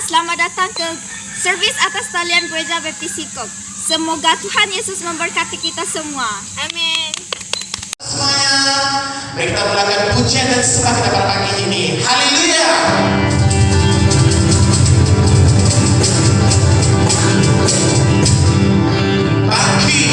selamat datang ke servis atas talian Gereja Baptis Sikok. Semoga Tuhan Yesus memberkati kita semua. Amin. Semuanya, mari kita mulakan pujian dan sembah kita pada pagi ini. Haleluya. Maju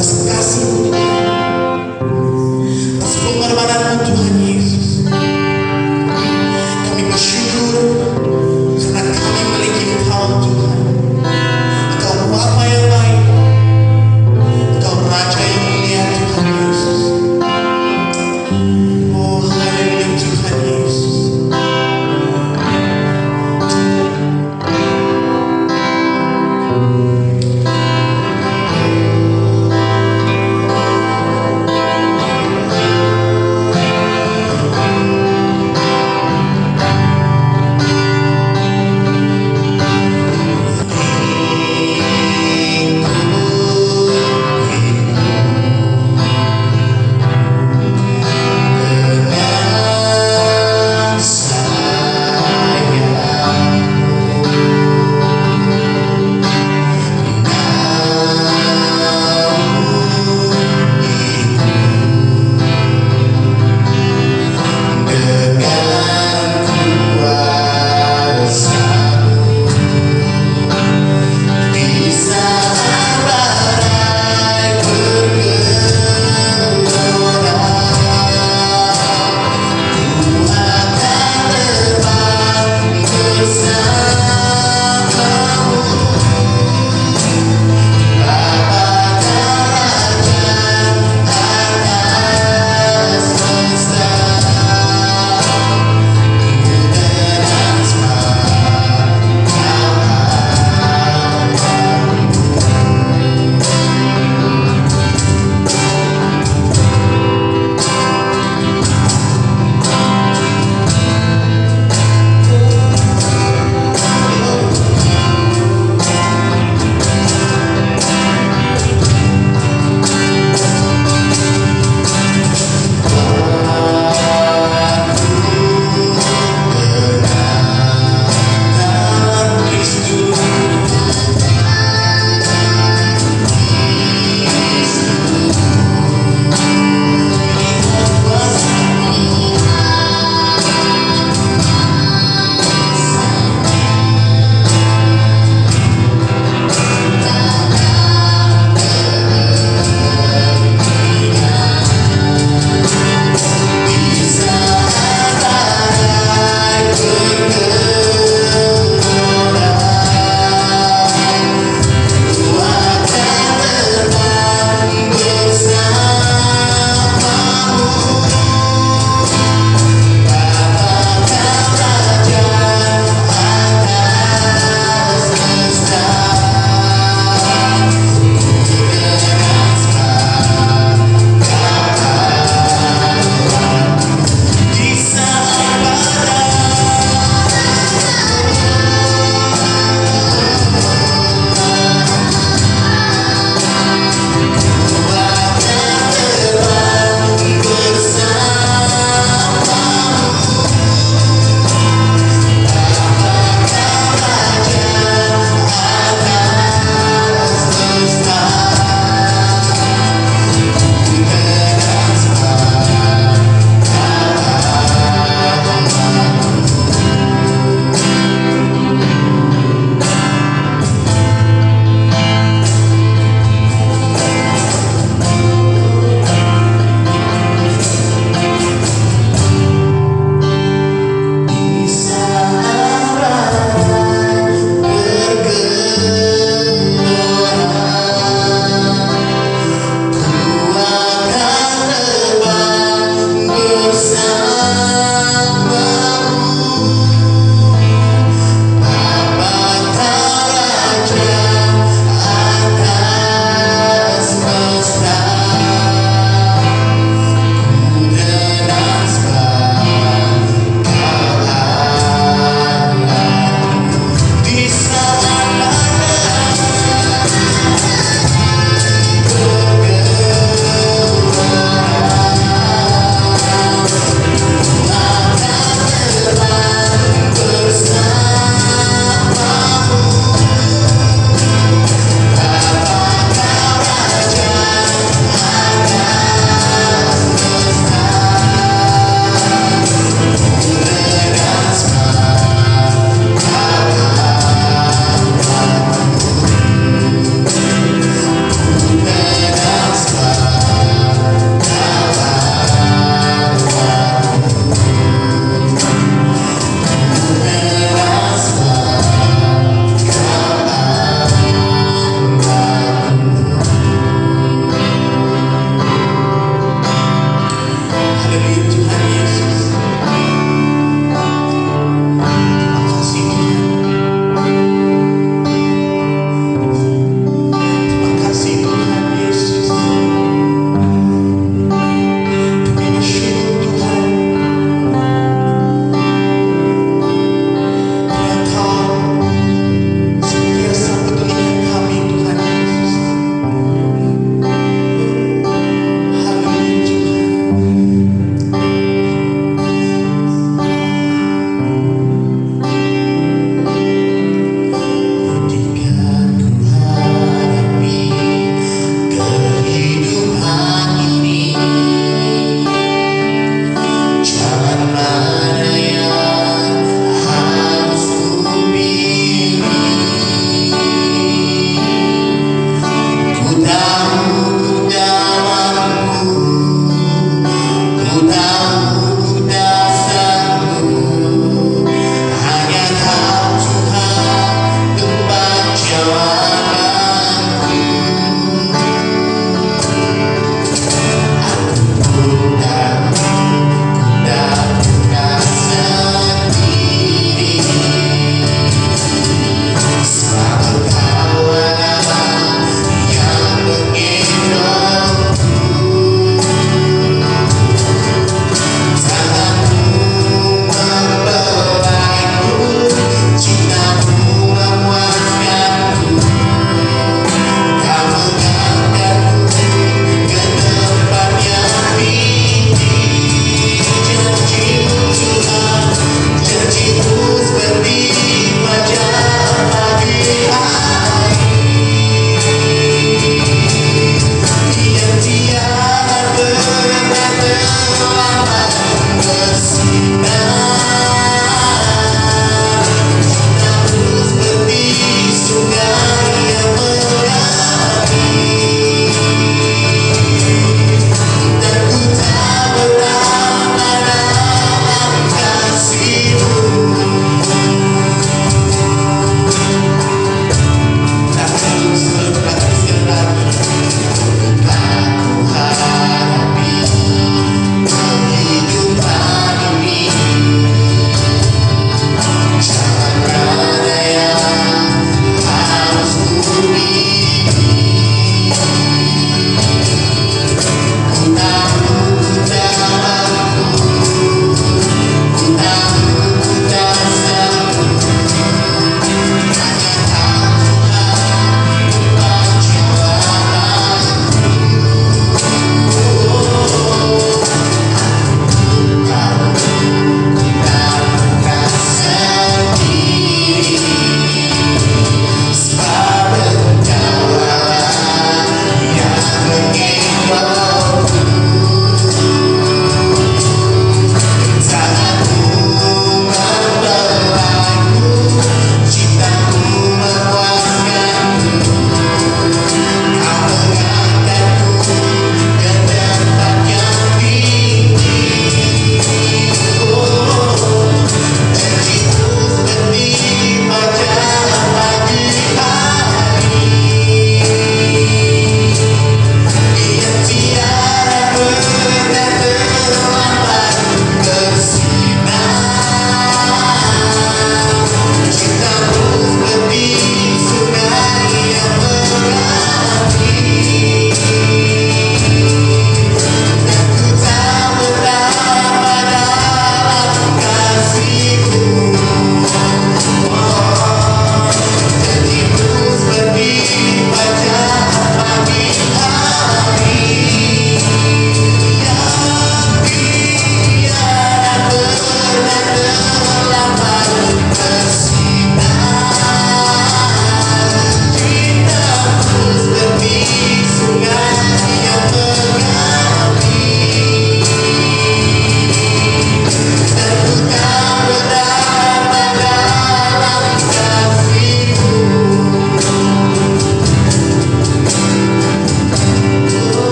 atas kasih-Mu Tuhan, atas pengorbanan-Mu Tuhan Yesus. Kami bersyukur karena kami memiliki Engkau Tuhan. Engkau Bapa yang baik, Engkau Raja yang mulia Tuhan Yesus. Oh haleluya Tuhan Yesus.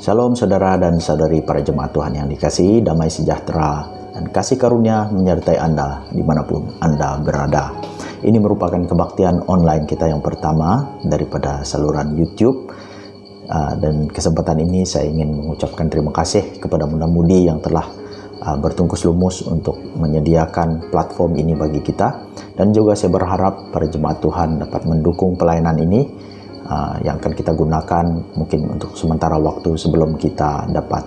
Shalom saudara dan saudari para jemaat Tuhan yang dikasihi, damai sejahtera dan kasih karunia menyertai Anda dimanapun Anda berada. Ini merupakan kebaktian online kita yang pertama daripada saluran YouTube. Dan kesempatan ini saya ingin mengucapkan terima kasih kepada muda-mudi yang telah bertungkus lumus untuk menyediakan platform ini bagi kita. Dan juga saya berharap para jemaat Tuhan dapat mendukung pelayanan ini yang akan kita gunakan mungkin untuk sementara waktu sebelum kita dapat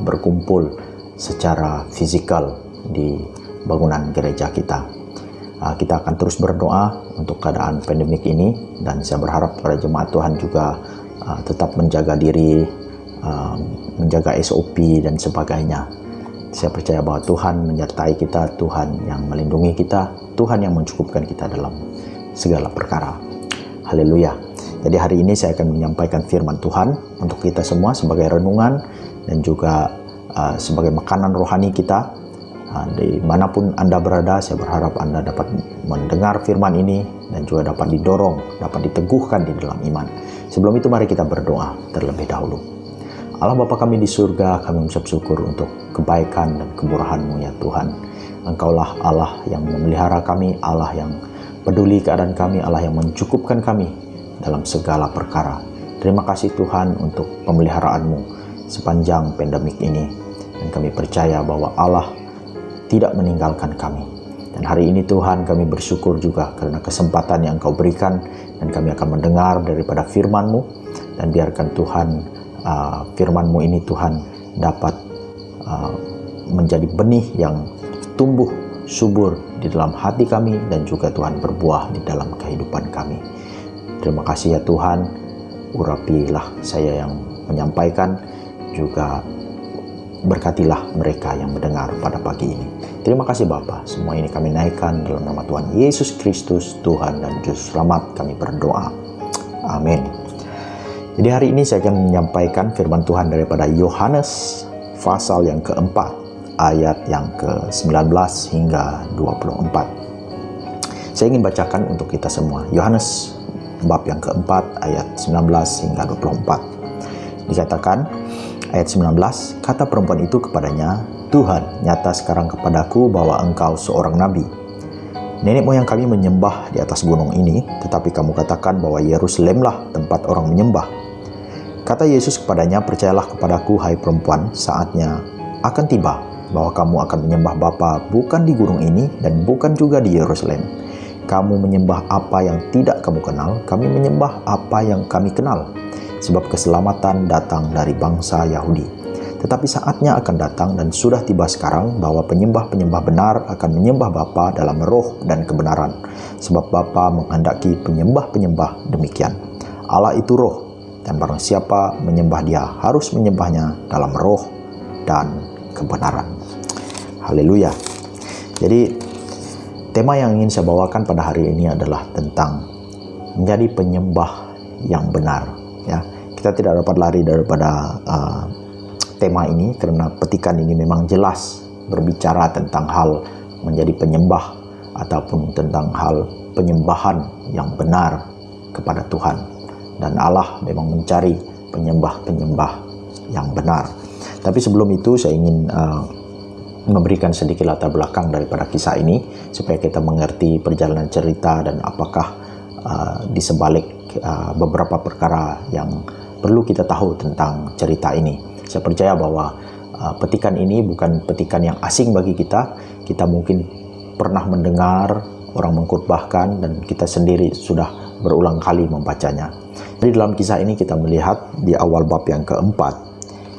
berkumpul secara fisikal di bangunan gereja kita. Kita akan terus berdoa untuk keadaan pandemik ini, dan saya berharap para jemaat Tuhan juga tetap menjaga diri, menjaga SOP dan sebagainya. Saya percaya bahwa Tuhan menyertai kita, Tuhan yang melindungi kita, Tuhan yang mencukupkan kita dalam segala perkara. Haleluya. Jadi hari ini saya akan menyampaikan firman Tuhan untuk kita semua sebagai renungan dan juga sebagai makanan rohani kita. Dimanapun Anda berada, saya berharap Anda dapat mendengar firman ini dan juga dapat didorong, dapat diteguhkan di dalam iman. Sebelum itu mari kita berdoa terlebih dahulu. Allah Bapa kami di surga, kami mengucap syukur untuk kebaikan dan kemurahan-Mu ya Tuhan. Engkaulah Allah yang memelihara kami, Allah yang peduli keadaan kami, Allah yang mencukupkan kami dalam segala perkara. Terima kasih Tuhan untuk pemeliharaan-Mu sepanjang pandemik ini. Dan kami percaya bahwa Allah tidak meninggalkan kami. Dan hari ini Tuhan kami bersyukur juga karena kesempatan yang Engkau berikan, dan kami akan mendengar daripada firman-Mu. Dan biarkan Tuhan firman-Mu ini Tuhan dapat menjadi benih yang tumbuh subur di dalam hati kami, dan juga Tuhan berbuah di dalam kehidupan kami. Terima kasih ya Tuhan, urapilah saya yang menyampaikan, juga berkatilah mereka yang mendengar pada pagi ini. Terima kasih Bapa, semua ini kami naikkan dalam nama Tuhan Yesus Kristus, Tuhan dan Juru Selamat kami berdoa. Amin. Jadi hari ini saya akan menyampaikan firman Tuhan daripada Yohanes pasal yang keempat, ayat yang ke-19 hingga 24. Saya ingin bacakan untuk kita semua. Yohanes bab yang keempat ayat 19 hingga 24. Dikatakan ayat 19, kata perempuan itu kepadanya, Tuhan, nyata sekarang kepadaku bahwa engkau seorang nabi. Nenek moyang kami menyembah di atas gunung ini, tetapi kamu katakan bahwa Yerusalemlah tempat orang menyembah. Kata Yesus kepadanya, percayalah kepadaku hai perempuan, saatnya akan tiba bahwa kamu akan menyembah Bapa bukan di gunung ini dan bukan juga di Yerusalem. Kamu menyembah apa yang tidak kamu kenal, kami menyembah apa yang kami kenal. Sebab keselamatan datang dari bangsa Yahudi. Tetapi saatnya akan datang dan sudah tiba sekarang bahwa penyembah-penyembah benar akan menyembah Bapa dalam roh dan kebenaran. Sebab Bapa menghendaki penyembah-penyembah demikian. Allah itu roh, dan barang siapa menyembah Dia harus menyembahnya dalam roh dan kebenaran. Haleluya. Jadi tema yang ingin saya bawakan pada hari ini adalah tentang menjadi penyembah yang benar. Ya, kita tidak dapat lari daripada tema ini karena petikan ini memang jelas berbicara tentang hal menjadi penyembah ataupun tentang hal penyembahan yang benar kepada Tuhan. Dan Allah memang mencari penyembah-penyembah yang benar. Tapi sebelum itu saya ingin memberikan sedikit latar belakang daripada kisah ini supaya kita mengerti perjalanan cerita dan apakah di sebalik beberapa perkara yang perlu kita tahu tentang cerita ini. Saya percaya bahwa petikan ini bukan petikan yang asing bagi kita. Kita mungkin pernah mendengar orang mengkhotbahkan dan kita sendiri sudah berulang kali membacanya. Jadi dalam kisah ini kita melihat di awal bab yang keempat,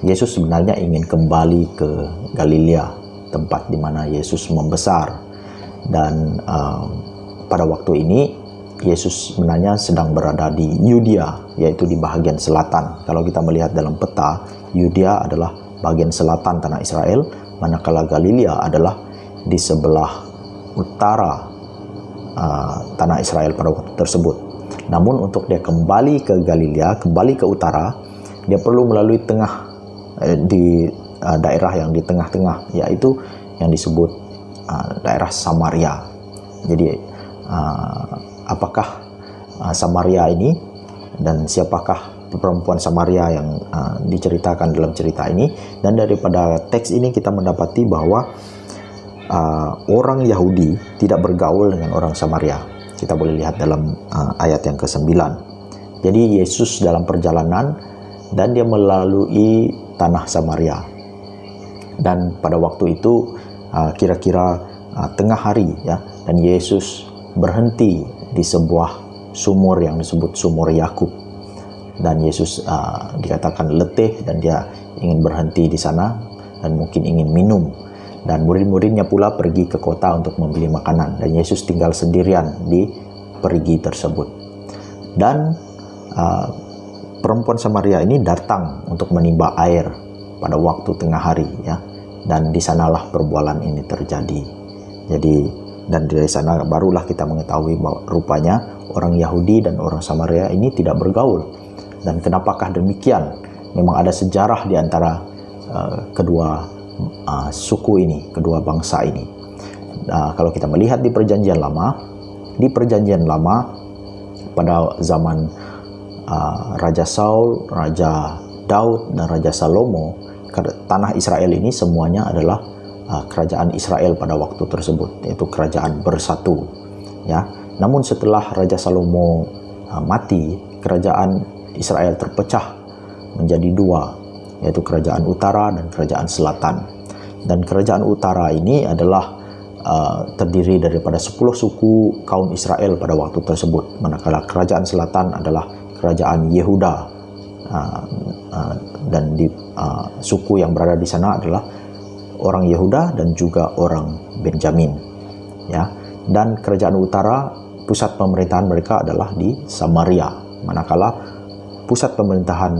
Yesus sebenarnya ingin kembali ke Galilea, tempat di mana Yesus membesar. Dan pada waktu ini Yesus sebenarnya sedang berada di Yudea, yaitu di bahagian selatan. Kalau kita melihat dalam peta, Yudea adalah bagian selatan tanah Israel, manakala Galilea adalah di sebelah utara tanah Israel pada waktu tersebut. Namun untuk dia kembali ke Galilea, kembali ke utara, dia perlu melalui di daerah yang di tengah-tengah, yaitu yang disebut daerah Samaria. Jadi apakah Samaria ini dan siapakah perempuan Samaria yang diceritakan dalam cerita ini. Dan daripada teks ini kita mendapati bahwa orang Yahudi tidak bergaul dengan orang Samaria. Kita boleh lihat dalam ayat yang ke-9. Jadi Yesus dalam perjalanan dan dia melalui tanah Samaria. Dan pada waktu itu kira-kira tengah hari ya, dan Yesus berhenti di sebuah sumur yang disebut sumur Yakub. Dan Yesus dikatakan letih dan dia ingin berhenti di sana dan mungkin ingin minum. Dan murid-muridnya pula pergi ke kota untuk membeli makanan. Dan Yesus tinggal sendirian di perigi tersebut. Dan perempuan Samaria ini datang untuk menimba air pada waktu tengah hari ya. Dan di sanalah perbualan ini terjadi. Jadi dan dari sana barulah kita mengetahui bahwa rupanya orang Yahudi dan orang Samaria ini tidak bergaul. Dan kenapakah demikian? Memang ada sejarah di antara kedua suku ini, kedua bangsa ini. Kalau kita melihat di Perjanjian Lama pada zaman Raja Saul, Raja Daud, dan Raja Salomo, tanah Israel ini semuanya adalah kerajaan Israel pada waktu tersebut, yaitu kerajaan bersatu ya. Namun setelah Raja Salomo mati, kerajaan Israel terpecah menjadi dua, yaitu kerajaan utara dan kerajaan selatan. Dan kerajaan utara ini adalah terdiri daripada 10 suku kaum Israel pada waktu tersebut, manakala kerajaan selatan adalah kerajaan Yehuda, dan suku yang berada di sana adalah orang Yehuda dan juga orang Benjamin ya. Dan kerajaan utara, pusat pemerintahan mereka adalah di Samaria, manakala pusat pemerintahan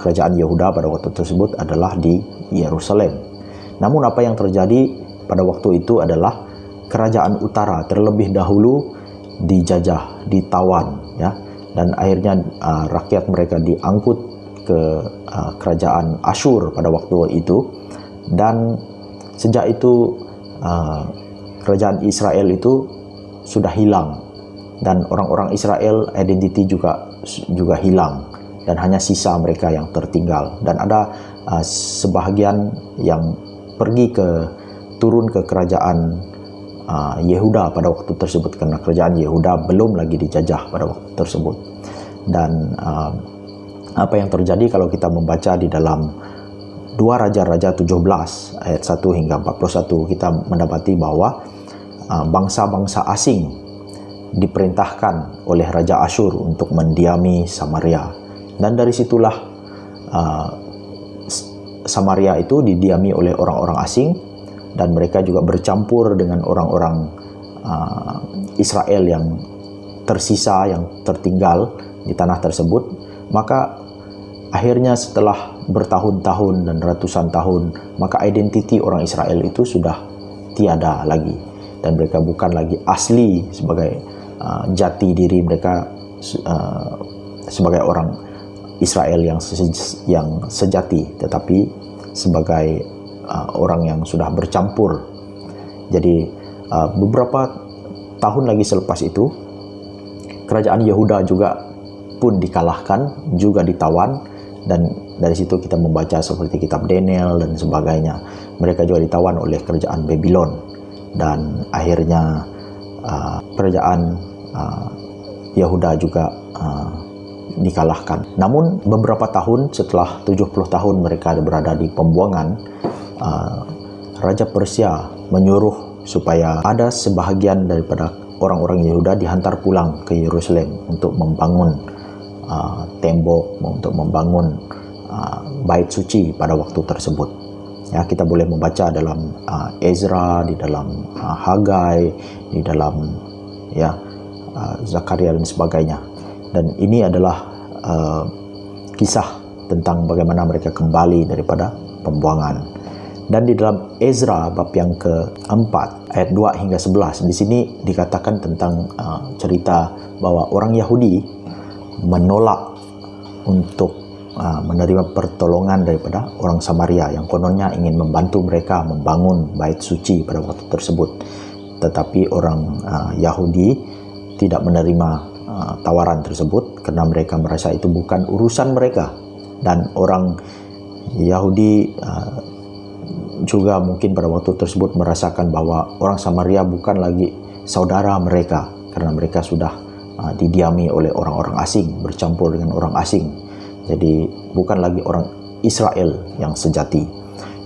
kerajaan Yehuda pada waktu tersebut adalah di Yerusalem. Namun apa yang terjadi pada waktu itu adalah kerajaan utara terlebih dahulu dijajah, ditawan ya, dan akhirnya rakyat mereka diangkut ke kerajaan Asyur pada waktu itu. Dan sejak itu kerajaan Israel itu sudah hilang, dan orang-orang Israel identiti juga hilang, dan hanya sisa mereka yang tertinggal. Dan ada sebahagian yang turun ke kerajaan Yehuda pada waktu tersebut, karena kerajaan Yehuda belum lagi dijajah pada waktu tersebut. Dan apa yang terjadi kalau kita membaca di dalam 2 Raja-Raja 17 ayat 1 hingga 41, kita mendapati bahwa bangsa-bangsa asing diperintahkan oleh Raja Asyur untuk mendiami Samaria. Dan dari situlah Samaria itu didiami oleh orang-orang asing, dan mereka juga bercampur dengan orang-orang Israel yang tersisa, yang tertinggal di tanah tersebut. Maka akhirnya setelah bertahun-tahun dan ratusan tahun, maka identiti orang Israel itu sudah tiada lagi, dan mereka bukan lagi asli sebagai jati diri mereka sebagai orang Israel yang sejati, tetapi sebagai orang yang sudah bercampur. Jadi beberapa tahun lagi selepas itu, kerajaan Yehuda juga pun dikalahkan, juga ditawan. Dan dari situ kita membaca seperti kitab Daniel dan sebagainya. Mereka juga ditawan oleh kerajaan Babylon. Dan akhirnya kerajaan Yehuda juga dikalahkan. Namun beberapa tahun setelah 70 tahun mereka berada di pembuangan, Raja Persia menyuruh supaya ada sebahagian daripada orang-orang Yehuda dihantar pulang ke Yerusalem untuk membangun tembok, untuk membangun bait suci pada waktu tersebut. Ya, kita boleh membaca dalam Ezra, di dalam Hagai, di dalam Zakaria dan sebagainya. Dan ini adalah kisah tentang bagaimana mereka kembali daripada pembuangan. Dan di dalam Ezra bab yang keempat ayat 2 hingga 11, di sini dikatakan tentang cerita bahwa orang Yahudi menolak untuk menerima pertolongan daripada orang Samaria yang kononnya ingin membantu mereka membangun bait suci pada waktu tersebut. Tetapi orang Yahudi tidak menerima tawaran tersebut karena mereka merasa itu bukan urusan mereka, dan orang Yahudi juga mungkin pada waktu tersebut merasakan bahwa orang Samaria bukan lagi saudara mereka karena mereka sudah didiami oleh orang-orang asing, bercampur dengan orang asing. Jadi bukan lagi orang Israel yang sejati.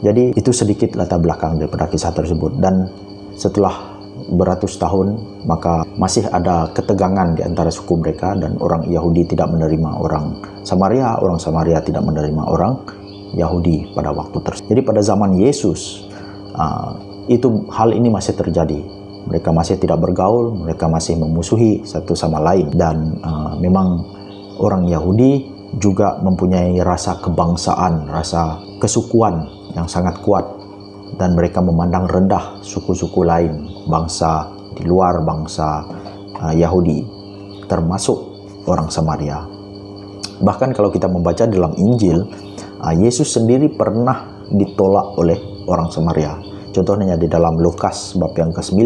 Jadi itu sedikit latar belakang daripada kisah tersebut. Dan setelah beratus tahun, maka masih ada ketegangan di antara suku mereka, dan orang Yahudi tidak menerima orang Samaria tidak menerima orang Yahudi pada waktu tersebut. Jadi pada zaman Yesus hal ini masih terjadi. Mereka masih tidak bergaul, mereka masih memusuhi satu sama lain, dan memang orang Yahudi juga mempunyai rasa kebangsaan, rasa kesukuan yang sangat kuat, dan mereka memandang rendah suku-suku lain, bangsa di luar bangsa Yahudi, termasuk orang Samaria. Bahkan kalau kita membaca dalam Injil, Yesus sendiri pernah ditolak oleh orang Samaria. Contohnya di dalam Lukas bab yang ke-9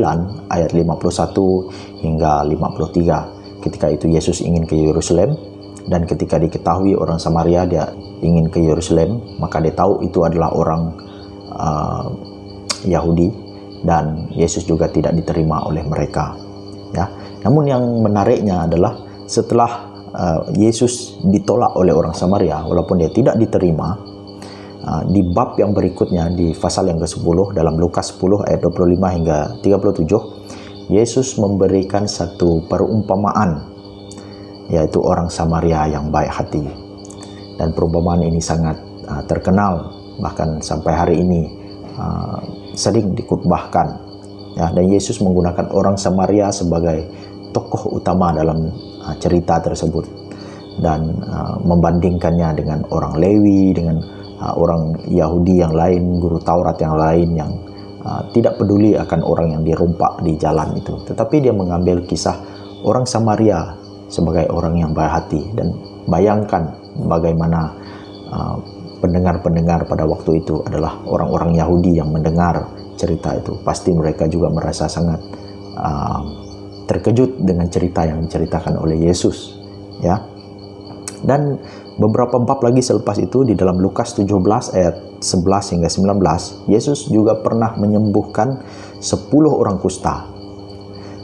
ayat 51 hingga 53. Ketika itu Yesus ingin ke Yerusalem, dan ketika diketahui orang Samaria dia ingin ke Yerusalem, maka dia tahu itu adalah orang Yahudi, dan Yesus juga tidak diterima oleh mereka. Ya. Namun yang menariknya adalah setelah Yesus ditolak oleh orang Samaria, walaupun dia tidak diterima, di bab yang berikutnya, di pasal yang ke-10 dalam Lukas 10 ayat 25 hingga 37, Yesus memberikan satu perumpamaan, yaitu orang Samaria yang baik hati. Dan perumpamaan ini sangat terkenal, bahkan sampai hari ini sering dikutbahkan. Ya, dan Yesus menggunakan orang Samaria sebagai tokoh utama dalam cerita tersebut, dan membandingkannya dengan orang Lewi, dengan orang Yahudi yang lain, guru Taurat yang lain yang tidak peduli akan orang yang dirompak di jalan itu. Tetapi dia mengambil kisah orang Samaria sebagai orang yang baik hati. Dan bayangkan bagaimana pendengar-pendengar pada waktu itu adalah orang-orang Yahudi yang mendengar cerita itu. Pasti mereka juga merasa sangat terkejut dengan cerita yang diceritakan oleh Yesus, ya. Dan beberapa bab lagi selepas itu, di dalam Lukas 17 ayat 11 hingga 19, Yesus juga pernah menyembuhkan 10 orang kusta.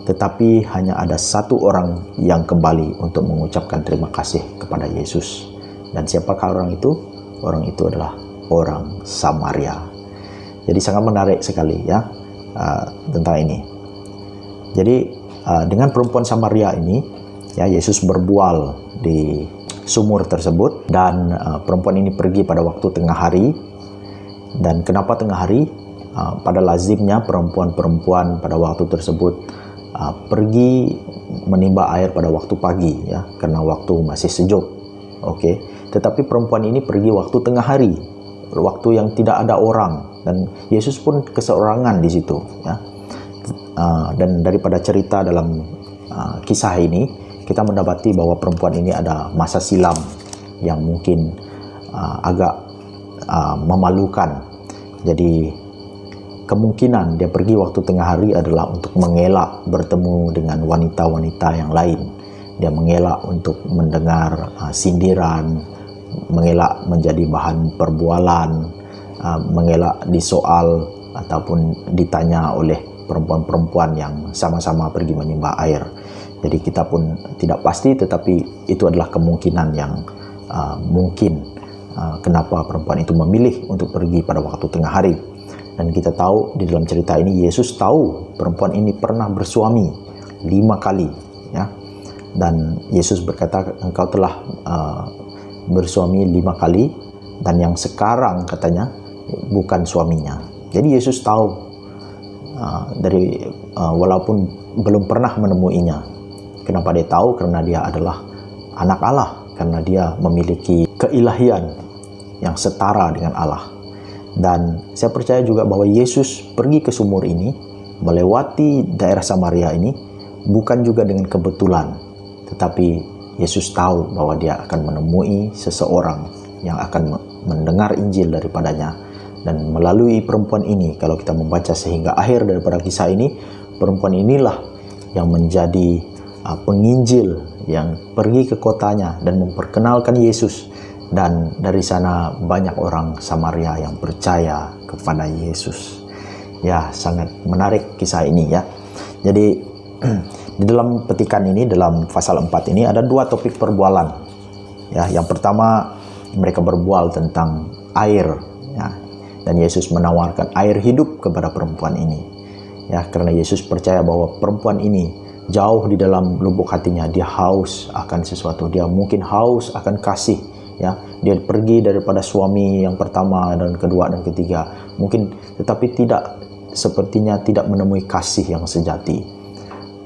Tetapi hanya ada satu orang yang kembali untuk mengucapkan terima kasih kepada Yesus. Dan siapakah orang itu? Orang itu adalah orang Samaria. Jadi sangat menarik sekali ya tentang ini. Jadi dengan perempuan Samaria ini, ya, Yesus berbual di sumur tersebut, dan perempuan ini pergi pada waktu tengah hari. Dan kenapa tengah hari? Pada lazimnya perempuan-perempuan pada waktu tersebut pergi menimba air pada waktu pagi, ya, karena waktu masih sejuk. Oke. Tetapi perempuan ini pergi waktu tengah hari, waktu yang tidak ada orang, dan Yesus pun keseorangan di situ, ya. Dan daripada cerita dalam kisah ini, kita mendapati bahwa perempuan ini ada masa silam yang mungkin agak memalukan. Jadi kemungkinan dia pergi waktu tengah hari adalah untuk mengelak bertemu dengan wanita-wanita yang lain. Dia mengelak untuk mendengar sindiran, mengelak menjadi bahan perbualan, mengelak disoal ataupun ditanya oleh perempuan-perempuan yang sama-sama pergi menimba air. Jadi kita pun tidak pasti, tetapi itu adalah kemungkinan yang mungkin kenapa perempuan itu memilih untuk pergi pada waktu tengah hari. Dan kita tahu di dalam cerita ini, Yesus tahu perempuan ini pernah bersuami 5 kali, ya. Dan Yesus berkata, engkau telah bersuami 5 kali, dan yang sekarang katanya bukan suaminya. Jadi Yesus tahu walaupun belum pernah menemuinya. Kenapa dia tahu? Karena dia adalah anak Allah, karena dia memiliki keilahian yang setara dengan Allah. Dan saya percaya juga bahwa Yesus pergi ke sumur ini, melewati daerah Samaria ini, bukan juga dengan kebetulan, tetapi Yesus tahu bahwa dia akan menemui seseorang yang akan mendengar Injil daripadanya. Dan melalui perempuan ini, kalau kita membaca sehingga akhir daripada kisah ini, perempuan inilah yang menjadi penginjil yang pergi ke kotanya dan memperkenalkan Yesus, dan dari sana banyak orang Samaria yang percaya kepada Yesus. Ya, sangat menarik kisah ini ya. Jadi di dalam petikan ini, dalam pasal 4 ini ada dua topik perbualan. Ya, yang pertama mereka berbual tentang air ya, dan Yesus menawarkan air hidup kepada perempuan ini. Ya, karena Yesus percaya bahwa perempuan ini jauh di dalam lubuk hatinya dia haus akan sesuatu, dia mungkin haus akan kasih ya. Dia pergi daripada suami yang pertama dan kedua dan ketiga mungkin, tetapi sepertinya tidak menemui kasih yang sejati,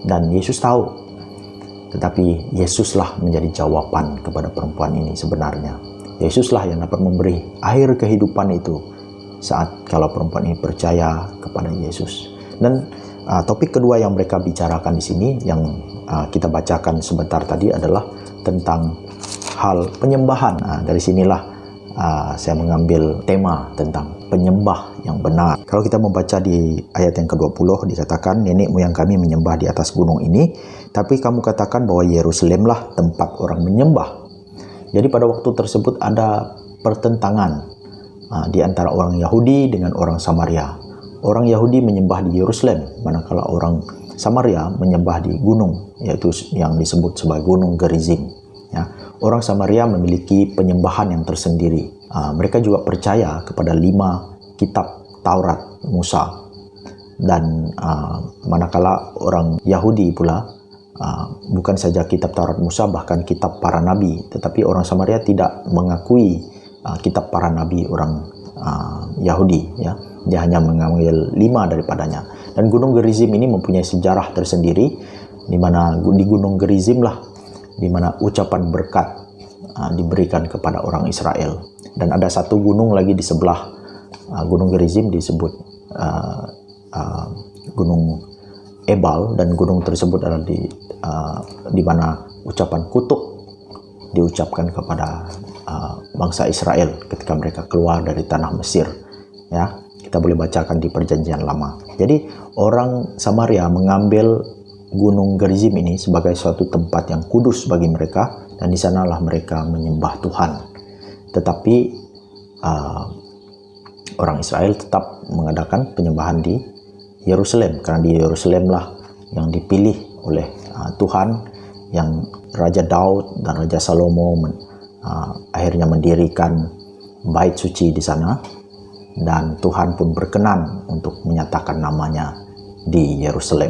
dan Yesus tahu. Tetapi Yesuslah menjadi jawaban kepada perempuan ini. Sebenarnya Yesuslah yang dapat memberi air kehidupan itu saat kalau perempuan ini percaya kepada Yesus. Dan topik kedua yang mereka bicarakan di sini yang kita bacakan sebentar tadi adalah tentang hal penyembahan. Dari sinilah saya mengambil tema tentang penyembah yang benar. Kalau kita membaca di ayat yang ke-20 dikatakan, nenek moyang kami menyembah di atas gunung ini, tapi kamu katakan bahwa Yerusalemlah tempat orang menyembah. Jadi pada waktu tersebut ada pertentangan di antara orang Yahudi dengan orang Samaria. Orang Yahudi menyembah di Yerusalem, manakala orang Samaria menyembah di gunung, yaitu yang disebut sebagai Gunung Gerizim. Ya, orang Samaria memiliki penyembahan yang tersendiri. Mereka juga percaya kepada 5 kitab Taurat Musa. Dan manakala orang Yahudi pula bukan saja kitab Taurat Musa, bahkan kitab para nabi. Tetapi orang Samaria tidak mengakui kitab para nabi orang Yahudi ya. Dia hanya mengambil 5 daripadanya. Dan Gunung Gerizim ini mempunyai sejarah tersendiri, di mana di Gunung Gerizim lah di mana ucapan berkat diberikan kepada orang Israel. Dan ada satu gunung lagi di sebelah Gunung Gerizim disebut Gunung Ebal, dan gunung tersebut adalah di mana ucapan kutuk diucapkan kepada bangsa Israel ketika mereka keluar dari tanah Mesir ya. Kita boleh bacakan di Perjanjian Lama. Jadi orang Samaria mengambil Gunung Gerizim ini sebagai suatu tempat yang kudus bagi mereka, dan di sanalah mereka menyembah Tuhan. Tetapi orang Israel tetap mengadakan penyembahan di Yerusalem, karena di Yerusalem lah yang dipilih oleh Tuhan, yang Raja Daud dan Raja Salomo akhirnya mendirikan bait suci di sana. Dan Tuhan pun berkenan untuk menyatakan namanya di Yerusalem.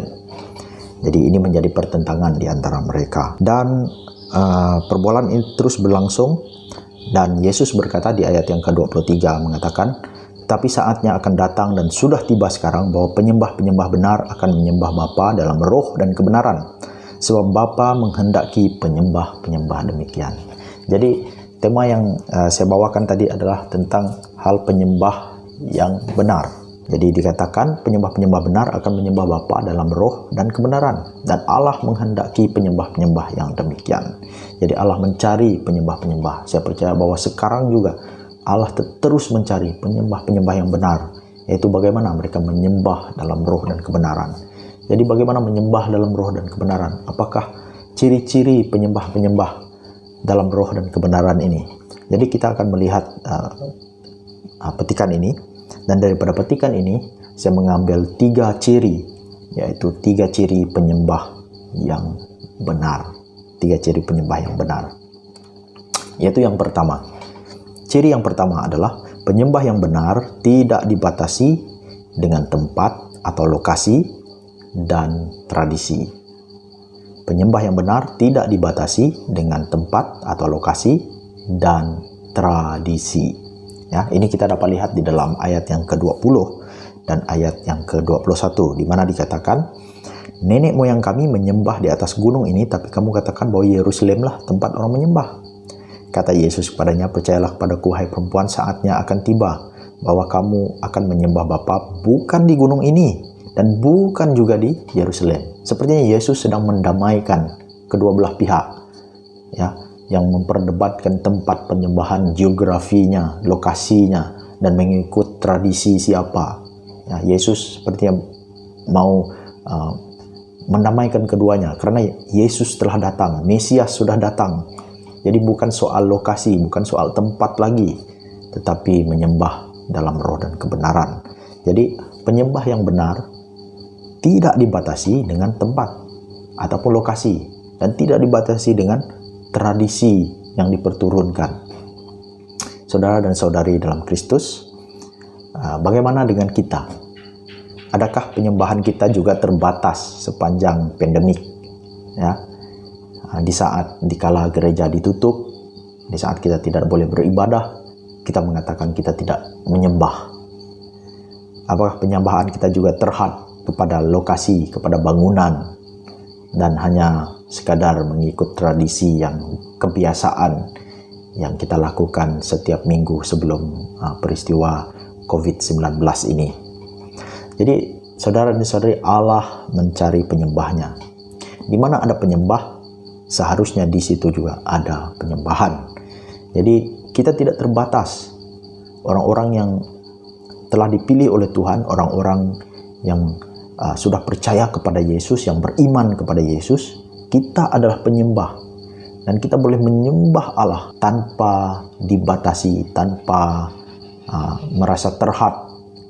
Jadi ini menjadi pertentangan di antara mereka. Dan perbualan ini terus berlangsung. Dan Yesus berkata di ayat yang ke-23 mengatakan, tapi saatnya akan datang dan sudah tiba sekarang bahwa penyembah-penyembah benar akan menyembah Bapa dalam roh dan kebenaran. Sebab Bapa menghendaki penyembah-penyembah demikian. Jadi tema yang saya bawakan tadi adalah tentang hal penyembah yang benar. Jadi dikatakan penyembah-penyembah benar akan menyembah Bapa dalam roh dan kebenaran, dan Allah menghendaki penyembah-penyembah yang demikian. Jadi Allah mencari penyembah-penyembah. Saya percaya bahwa sekarang juga Allah terus mencari penyembah-penyembah yang benar, yaitu bagaimana mereka menyembah dalam roh dan kebenaran. Jadi bagaimana menyembah dalam roh dan kebenaran? Apakah ciri-ciri penyembah-penyembah dalam roh dan kebenaran ini? Jadi kita akan melihat petikan ini. Dan daripada petikan ini, saya mengambil 3 ciri, yaitu 3 ciri penyembah yang benar. 3 ciri penyembah yang benar. Yaitu yang pertama. Ciri yang pertama adalah penyembah yang benar tidak dibatasi dengan tempat atau lokasi dan tradisi. Penyembah yang benar tidak dibatasi dengan tempat atau lokasi dan tradisi. Ya, ini kita dapat lihat di dalam ayat yang ke-20 dan ayat yang ke-21, di mana dikatakan, nenek moyang kami menyembah di atas gunung ini, tapi kamu katakan bahwa Yerusalemlah tempat orang menyembah. Kata Yesus kepadanya, percayalah kepadaku, hai perempuan, saatnya akan tiba bahwa kamu akan menyembah Bapa bukan di gunung ini dan bukan juga di Yerusalem. Sepertinya Yesus sedang mendamaikan kedua belah pihak, ya, yang memperdebatkan tempat penyembahan, geografinya, lokasinya, dan mengikut tradisi siapa. Ya, Yesus sepertinya mau mendamaikan keduanya, karena Yesus telah datang, Mesias sudah datang. Jadi bukan soal lokasi, bukan soal tempat lagi, tetapi menyembah dalam roh dan kebenaran. Jadi penyembah yang benar tidak dibatasi dengan tempat ataupun lokasi, dan tidak dibatasi dengan tradisi yang diperturunkan. Saudara dan saudari dalam Kristus, bagaimana dengan kita? Adakah penyembahan kita juga terbatas sepanjang pandemik? Ya, di saat dikala gereja ditutup, di saat kita tidak boleh beribadah, kita mengatakan kita tidak menyembah. Apakah penyembahan kita juga terhad kepada lokasi, kepada bangunan, dan hanya sekadar mengikut tradisi yang kebiasaan yang kita lakukan setiap minggu sebelum peristiwa COVID-19 ini? Jadi saudara dan saudari, Allah mencari penyembahnya. Di mana ada penyembah, seharusnya di situ juga ada penyembahan. Jadi kita tidak terbatas. Orang-orang yang telah dipilih oleh Tuhan, orang-orang yang sudah percaya kepada Yesus, yang beriman kepada Yesus, kita adalah penyembah. Dan kita boleh menyembah Allah tanpa dibatasi, tanpa merasa terhad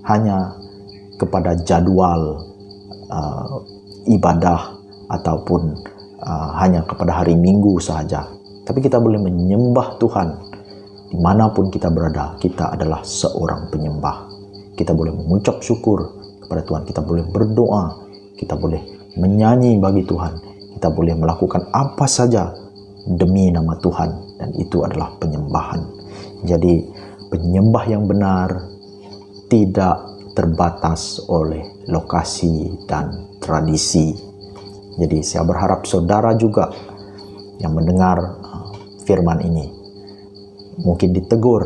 hanya kepada jadwal ibadah ataupun hanya kepada hari Minggu saja. Tapi kita boleh menyembah Tuhan dimanapun kita berada. Kita adalah seorang penyembah. Kita boleh mengucap syukur kepada Tuhan, kita boleh berdoa, kita boleh menyanyi bagi Tuhan, kita boleh melakukan apa saja demi nama Tuhan, dan itu adalah penyembahan. Jadi penyembah yang benar tidak terbatas oleh lokasi dan tradisi. Jadi saya berharap saudara juga yang mendengar firman ini mungkin ditegur,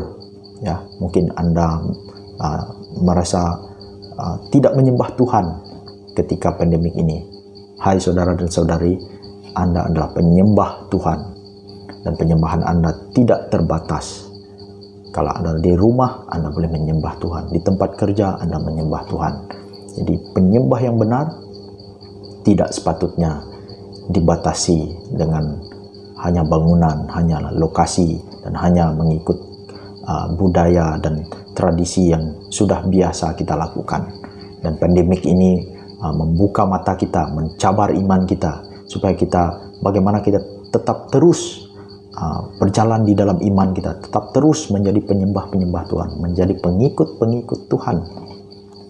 ya, mungkin Anda merasa tidak menyembah Tuhan ketika pandemik ini. Hai saudara dan saudari, Anda adalah penyembah Tuhan, dan penyembahan Anda tidak terbatas. Kalau Anda di rumah, Anda boleh menyembah Tuhan. Di tempat kerja, Anda menyembah Tuhan. Jadi penyembah yang benar tidak sepatutnya dibatasi dengan hanya bangunan, hanya lokasi, dan hanya mengikut budaya dan tradisi yang sudah biasa kita lakukan. Dan pandemik ini membuka mata kita, mencabar iman kita, supaya kita, bagaimana kita tetap terus berjalan di dalam iman kita, tetap terus menjadi penyembah-penyembah Tuhan, menjadi pengikut-pengikut Tuhan,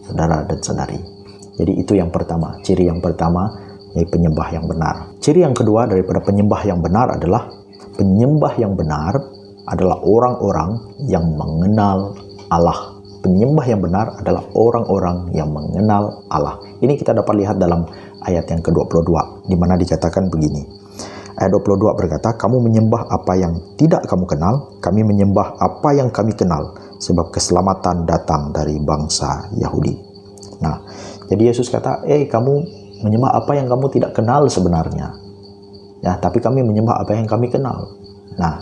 saudara dan saudari. Jadi itu yang pertama, ciri yang pertama, yaitu penyembah yang benar. Ciri yang kedua daripada penyembah yang benar adalah penyembah yang benar adalah orang-orang yang mengenal Allah. Penyembah yang benar adalah orang-orang yang mengenal Allah. Ini kita dapat lihat dalam ayat yang ke-22, di mana dikatakan begini. Ayat 22 berkata, kamu menyembah apa yang tidak kamu kenal, kami menyembah apa yang kami kenal, sebab keselamatan datang dari bangsa Yahudi. Nah, jadi Yesus kata, kamu menyembah apa yang kamu tidak kenal sebenarnya. Ya, tapi kami menyembah apa yang kami kenal. Nah,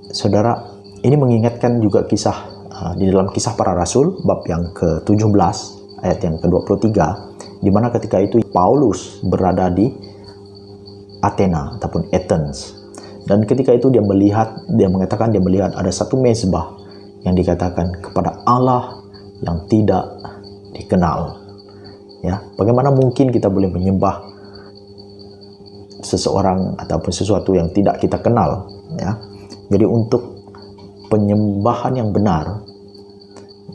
saudara, ini mengingatkan juga kisah di dalam Kisah Para Rasul, bab yang ke-17, ayat yang ke-23, di mana ketika itu Paulus berada di Athena ataupun Athens, dan ketika itu dia mengatakan dia melihat ada satu mezbah yang dikatakan kepada Allah yang tidak dikenal. Ya, bagaimana mungkin kita boleh menyembah seseorang ataupun sesuatu yang tidak kita kenal? Ya, jadi untuk penyembahan yang benar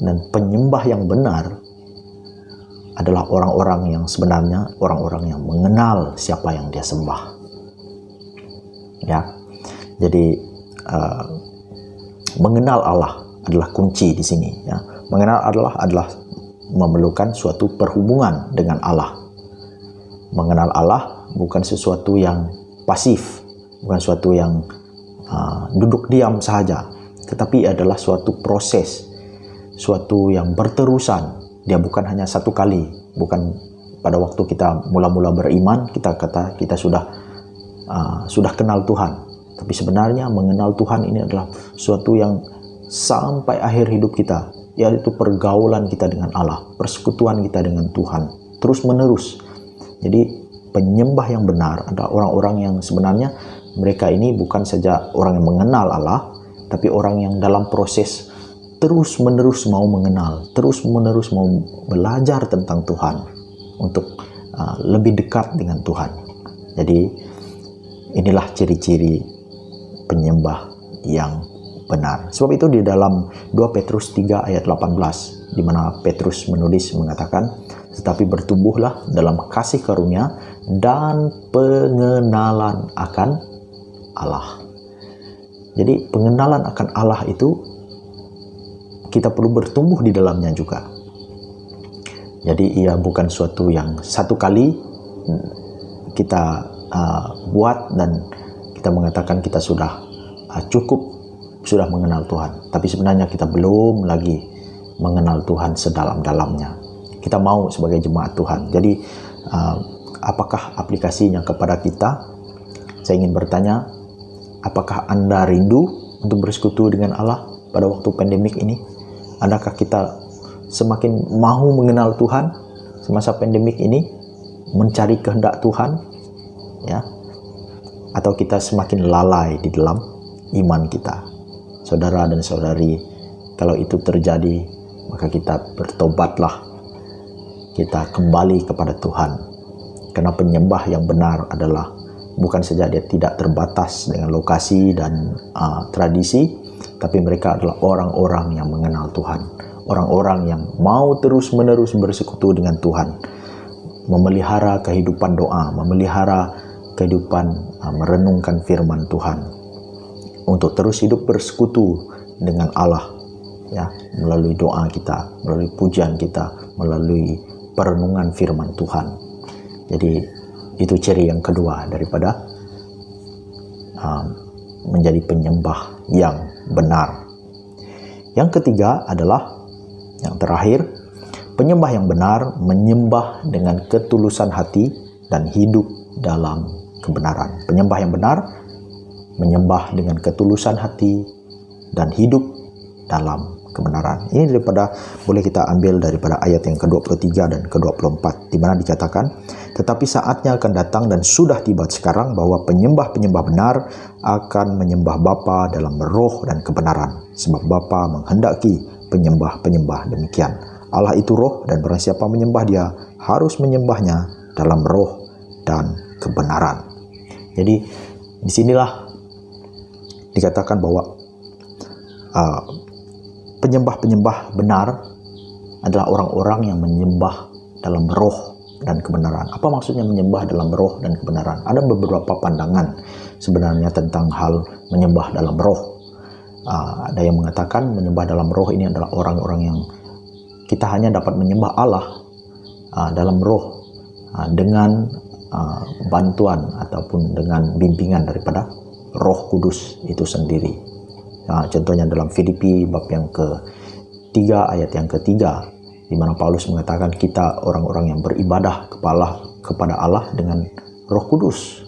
dan penyembah yang benar adalah orang-orang yang sebenarnya orang-orang yang mengenal siapa yang dia sembah. Ya, jadi mengenal Allah adalah kunci di sini. Ya, mengenal Allah adalah memerlukan suatu perhubungan dengan Allah. Mengenal Allah bukan sesuatu yang pasif, bukan sesuatu yang duduk diam saja, tetapi adalah suatu proses, suatu yang berterusan. Dia bukan hanya satu kali, bukan pada waktu kita mula-mula beriman kita kata kita sudah kenal Tuhan. Tapi sebenarnya mengenal Tuhan ini adalah suatu yang sampai akhir hidup kita, yaitu pergaulan kita dengan Allah, persekutuan kita dengan Tuhan, terus menerus. Jadi penyembah yang benar adalah orang-orang yang sebenarnya mereka ini bukan saja orang yang mengenal Allah, tapi orang yang dalam proses terus-menerus mau mengenal, terus-menerus mau belajar tentang Tuhan untuk lebih dekat dengan Tuhan. Jadi inilah ciri-ciri penyembah yang benar. Sebab itu di dalam 2 Petrus 3 ayat 18, di mana Petrus menulis mengatakan, tetapi bertumbuhlah dalam kasih karunia dan pengenalan akan Allah. Jadi pengenalan akan Allah itu kita perlu bertumbuh di dalamnya juga. Jadi ia bukan suatu yang satu kali kita buat dan kita mengatakan kita sudah sudah mengenal Tuhan. Tapi sebenarnya kita belum lagi mengenal Tuhan sedalam-dalamnya. Kita mau sebagai jemaat Tuhan. Jadi apakah aplikasinya kepada kita? Saya ingin bertanya, apakah Anda rindu untuk bersekutu dengan Allah pada waktu pandemik ini? Adakah kita semakin mau mengenal Tuhan semasa pandemik ini, mencari kehendak Tuhan, ya? Atau kita semakin lalai di dalam iman kita? Saudara dan saudari, kalau itu terjadi, maka kita bertobatlah, kita kembali kepada Tuhan. Karena penyembah yang benar adalah bukan saja dia tidak terbatas dengan lokasi dan tradisi, tapi mereka adalah orang-orang yang mengenal Tuhan, orang-orang yang mau terus-menerus bersekutu dengan Tuhan, memelihara kehidupan doa, memelihara kehidupan merenungkan firman Tuhan, untuk terus hidup bersekutu dengan Allah, ya, melalui doa kita, melalui pujian kita, melalui perenungan firman Tuhan. Jadi itu ciri yang kedua daripada menjadi penyembah yang benar. Yang ketiga adalah yang terakhir, penyembah yang benar menyembah dengan ketulusan hati dan hidup dalam kebenaran. Penyembah yang benar menyembah dengan ketulusan hati dan hidup dalam kebenaran. Ini boleh kita ambil daripada ayat yang ke-23 dan ke-24, di mana dikatakan, tetapi saatnya akan datang dan sudah tiba sekarang bahwa penyembah-penyembah benar akan menyembah Bapa dalam roh dan kebenaran, sebab Bapa menghendaki penyembah-penyembah demikian. Allah itu roh, dan barang siapa menyembah Dia harus menyembahnya dalam roh dan kebenaran. Jadi disinilah dikatakan bahwa penyembah-penyembah benar adalah orang-orang yang menyembah dalam roh dan kebenaran. Apa maksudnya menyembah dalam roh dan kebenaran? Ada beberapa pandangan sebenarnya tentang hal menyembah dalam roh. Ada yang mengatakan menyembah dalam roh ini adalah orang-orang yang kita hanya dapat menyembah Allah dalam roh dengan bantuan ataupun dengan bimbingan daripada Roh Kudus itu sendiri. Contohnya dalam Filipi bab yang ke-3 ayat yang ke-3, di mana Paulus mengatakan kita orang-orang yang beribadah kepada Allah dengan Roh Kudus.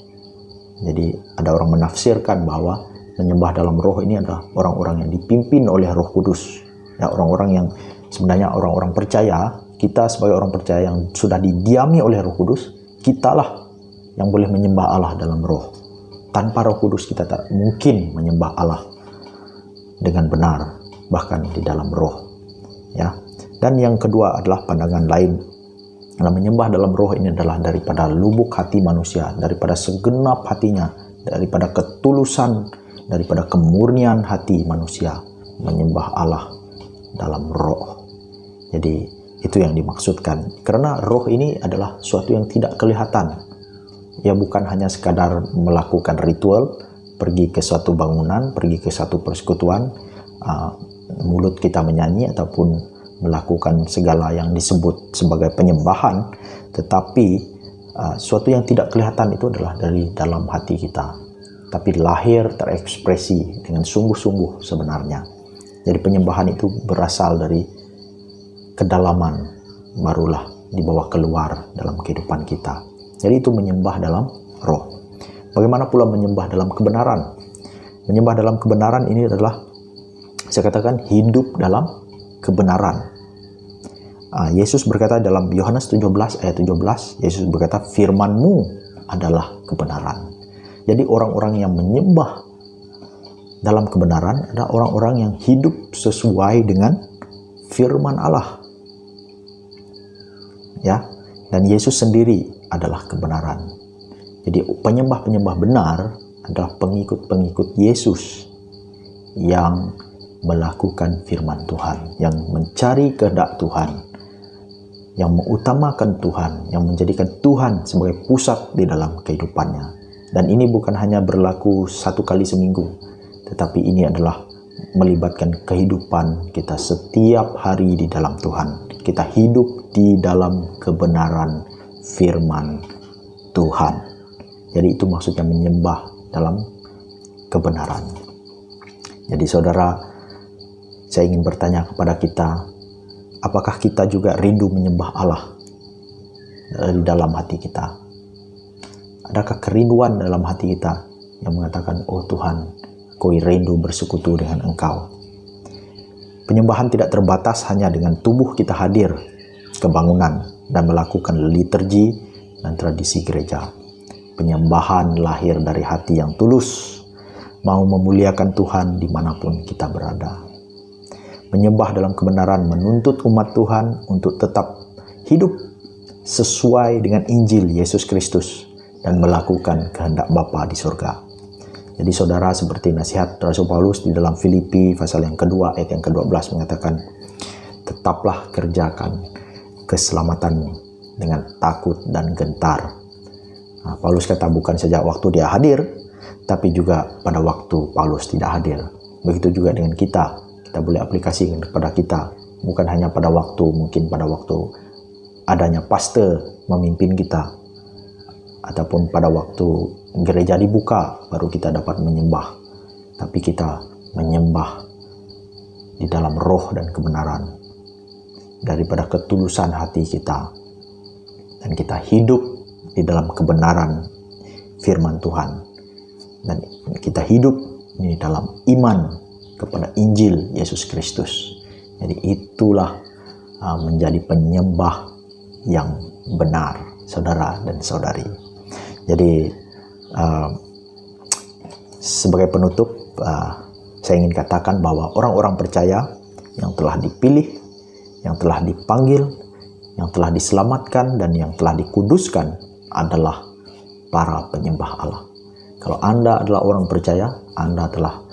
Jadi ada orang menafsirkan bahwa menyembah dalam roh ini adalah orang-orang yang dipimpin oleh Roh Kudus. Ya, orang-orang yang sebenarnya orang-orang percaya, kita sebagai orang percaya yang sudah didiami oleh Roh Kudus, kitalah yang boleh menyembah Allah dalam roh. Tanpa Roh Kudus kita tak mungkin menyembah Allah dengan benar, bahkan di dalam roh. Ya. Dan yang kedua adalah pandangan lain. Nah, menyembah dalam roh ini adalah daripada lubuk hati manusia, daripada segenap hatinya, daripada ketulusan, daripada kemurnian hati manusia, menyembah Allah dalam roh. Jadi itu yang dimaksudkan. Karena roh ini adalah suatu yang tidak kelihatan. Ya, bukan hanya sekadar melakukan ritual, pergi ke suatu bangunan, pergi ke satu persekutuan, mulut kita menyanyi ataupun melakukan segala yang disebut sebagai penyembahan, tetapi suatu yang tidak kelihatan itu adalah dari dalam hati kita, tapi lahir terekspresi dengan sungguh-sungguh sebenarnya. Jadi penyembahan itu berasal dari kedalaman, barulah dibawa keluar dalam kehidupan kita. Jadi itu menyembah dalam roh. Bagaimana pula menyembah dalam kebenaran? Menyembah dalam kebenaran ini adalah, saya katakan, hidup dalam kebenaran. Yesus berkata dalam Yohanes 17 ayat 17, Yesus berkata, firman-Mu adalah kebenaran. Jadi orang-orang yang menyembah dalam kebenaran adalah orang-orang yang hidup sesuai dengan firman Allah. Ya, dan Yesus sendiri adalah kebenaran. Jadi penyembah-penyembah benar adalah pengikut-pengikut Yesus yang melakukan firman Tuhan, yang mencari kehendak Tuhan, yang mengutamakan Tuhan, yang menjadikan Tuhan sebagai pusat di dalam kehidupannya. Dan ini bukan hanya berlaku 1 kali seminggu, tetapi ini adalah melibatkan kehidupan kita setiap hari di dalam Tuhan. Kita hidup di dalam kebenaran firman Tuhan. Jadi itu maksudnya menyembah dalam kebenaran. Jadi saudara, saya ingin bertanya kepada kita, apakah kita juga rindu menyembah Allah di dalam hati kita? Adakah kerinduan dalam hati kita yang mengatakan, oh Tuhan, Kau rindu bersekutu dengan Engkau? Penyembahan tidak terbatas hanya dengan tubuh kita hadir ke bangunan dan melakukan liturgi dan tradisi gereja. Penyembahan lahir dari hati yang tulus, mau memuliakan Tuhan dimanapun kita berada. Menyembah dalam kebenaran menuntut umat Tuhan untuk tetap hidup sesuai dengan Injil Yesus Kristus dan melakukan kehendak Bapa di surga. Jadi saudara, seperti nasihat Rasul Paulus di dalam Filipi pasal yang kedua ayat yang ke-12 mengatakan, tetaplah kerjakan keselamatanmu dengan takut dan gentar. Paulus kata bukan saja waktu dia hadir, tapi juga pada waktu Paulus tidak hadir. Begitu juga dengan kita boleh aplikasikan kepada kita, bukan hanya pada waktu, mungkin pada waktu adanya pastor memimpin kita, ataupun pada waktu gereja dibuka baru kita dapat menyembah, tapi kita menyembah di dalam roh dan kebenaran daripada ketulusan hati kita, dan kita hidup di dalam kebenaran firman Tuhan, dan kita hidup di dalam iman kepada Injil Yesus Kristus. Jadi itulah menjadi penyembah yang benar, saudara dan saudari. Jadi sebagai penutup, saya ingin katakan bahwa orang-orang percaya yang telah dipilih, yang telah dipanggil, yang telah diselamatkan, dan yang telah dikuduskan adalah para penyembah Allah. Kalau Anda adalah orang percaya, Anda telah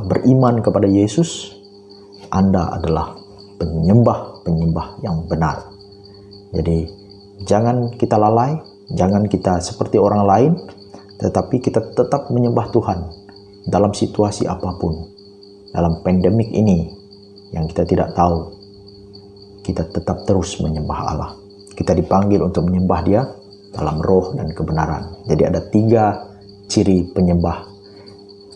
beriman kepada Yesus, Anda adalah penyembah-penyembah yang benar. Jadi jangan kita lalai, jangan kita seperti orang lain, tetapi kita tetap menyembah Tuhan dalam situasi apapun. Dalam pandemik ini yang kita tidak tahu, kita tetap terus menyembah Allah. Kita dipanggil untuk menyembah Dia dalam roh dan kebenaran. Jadi ada 3 ciri penyembah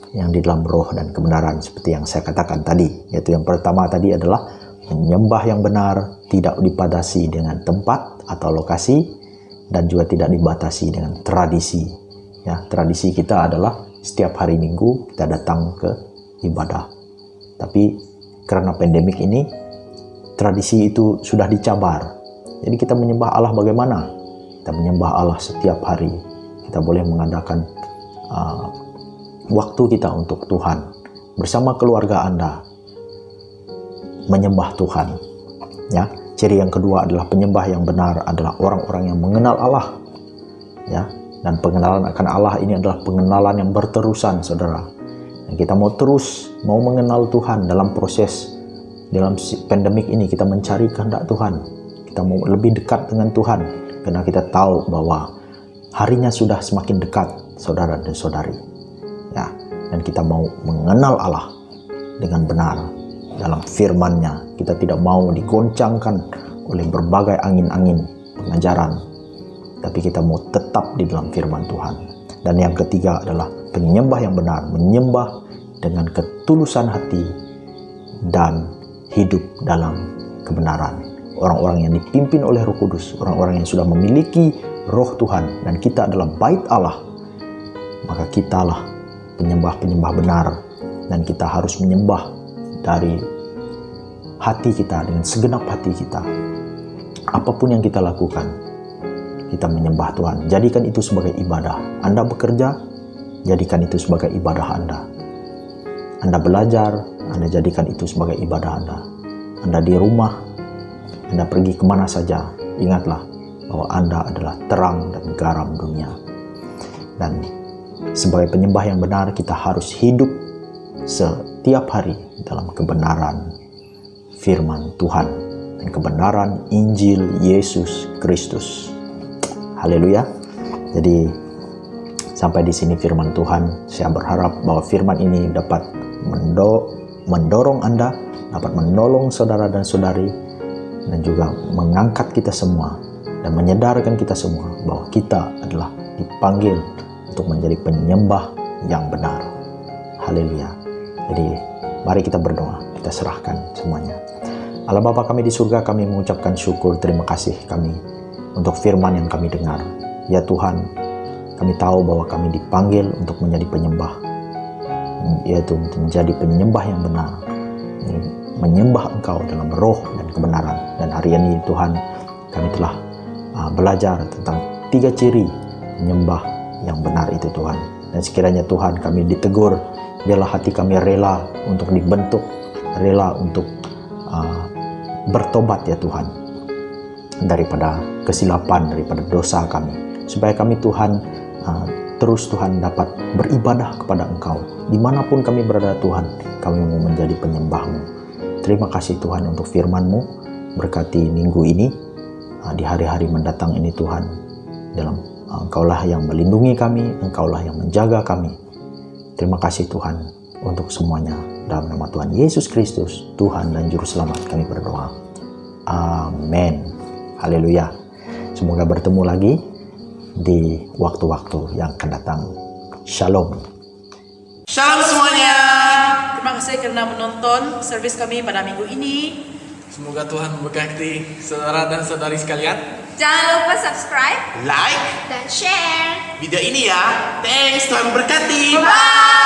yang di dalam roh dan kebenaran seperti yang saya katakan tadi, yaitu yang pertama tadi adalah menyembah yang benar tidak dibatasi dengan tempat atau lokasi, dan juga tidak dibatasi dengan tradisi. Ya, tradisi kita adalah setiap hari Minggu kita datang ke ibadah. Tapi karena pandemik ini, tradisi itu sudah dicabar. Jadi kita menyembah Allah bagaimana? Kita menyembah Allah setiap hari. Kita boleh mengadakan waktu kita untuk Tuhan bersama keluarga Anda, menyembah Tuhan. Ya, ciri yang kedua adalah penyembah yang benar adalah orang-orang yang mengenal Allah. Ya, dan pengenalan akan Allah ini adalah pengenalan yang berterusan, saudara. Dan kita mau terus mengenal Tuhan dalam proses dalam pandemik ini, kita mencari kehendak Tuhan. Kita mau lebih dekat dengan Tuhan karena kita tahu bahwa harinya sudah semakin dekat, saudara dan saudari. Ya, dan kita mau mengenal Allah dengan benar dalam firman-Nya. Kita tidak mau digoncangkan oleh berbagai angin-angin pengajaran, tapi kita mau tetap di dalam firman Tuhan. Dan yang ketiga adalah penyembah yang benar, menyembah dengan ketulusan hati dan hidup dalam kebenaran. Orang-orang yang dipimpin oleh Roh Kudus, orang-orang yang sudah memiliki Roh Tuhan, dan kita adalah bait Allah, maka kitalah penyembah-penyembah benar, dan kita harus menyembah dari hati kita, dengan segenap hati kita, apapun yang kita lakukan, kita menyembah Tuhan. Jadikan itu sebagai ibadah. Anda bekerja, jadikan itu sebagai ibadah Anda. Anda belajar, Anda jadikan itu sebagai ibadah Anda. Anda di rumah, Anda pergi kemana saja, ingatlah bahwa Anda adalah terang dan garam dunia. Dan sebagai penyembah yang benar, kita harus hidup setiap hari dalam kebenaran firman Tuhan dan kebenaran Injil Yesus Kristus. Haleluya. Jadi sampai di sini firman Tuhan. Saya berharap bahwa firman ini dapat mendorong Anda, dapat menolong saudara dan saudari, dan juga mengangkat kita semua dan menyadarkan kita semua bahwa kita adalah dipanggil untuk menjadi penyembah yang benar. Haleluya. Jadi mari kita berdoa, kita serahkan semuanya. Allah Bapa kami di surga, kami mengucapkan syukur, terima kasih kami untuk firman yang kami dengar. Ya Tuhan, kami tahu bahwa kami dipanggil untuk menjadi penyembah, yaitu menjadi penyembah yang benar, menyembah Engkau dalam roh dan kebenaran. Dan hari ini Tuhan, kami telah belajar tentang 3 ciri menyembah yang benar itu Tuhan. Dan sekiranya Tuhan kami ditegur, biarlah hati kami rela untuk dibentuk, rela untuk bertobat ya Tuhan, daripada kesilapan, daripada dosa kami, supaya kami Tuhan terus Tuhan dapat beribadah kepada Engkau. Dimanapun kami berada Tuhan, kami mau menjadi penyembah-Mu. Terima kasih Tuhan untuk firman-Mu. Berkati minggu ini, di hari-hari mendatang ini Tuhan, dalam Engkaulah yang melindungi kami, Engkaulah yang menjaga kami. Terima kasih Tuhan untuk semuanya. Dalam nama Tuhan Yesus Kristus, Tuhan dan Juru Selamat kami berdoa. Amin. Haleluya. Semoga bertemu lagi di waktu-waktu yang akan datang. Shalom. Shalom semuanya. Terima kasih karena menonton servis kami pada minggu ini. Semoga Tuhan memberkati saudara dan saudari sekalian. Jangan lupa subscribe Like dan share. video ini ya. Thanks, Tuhan berkati. Bye.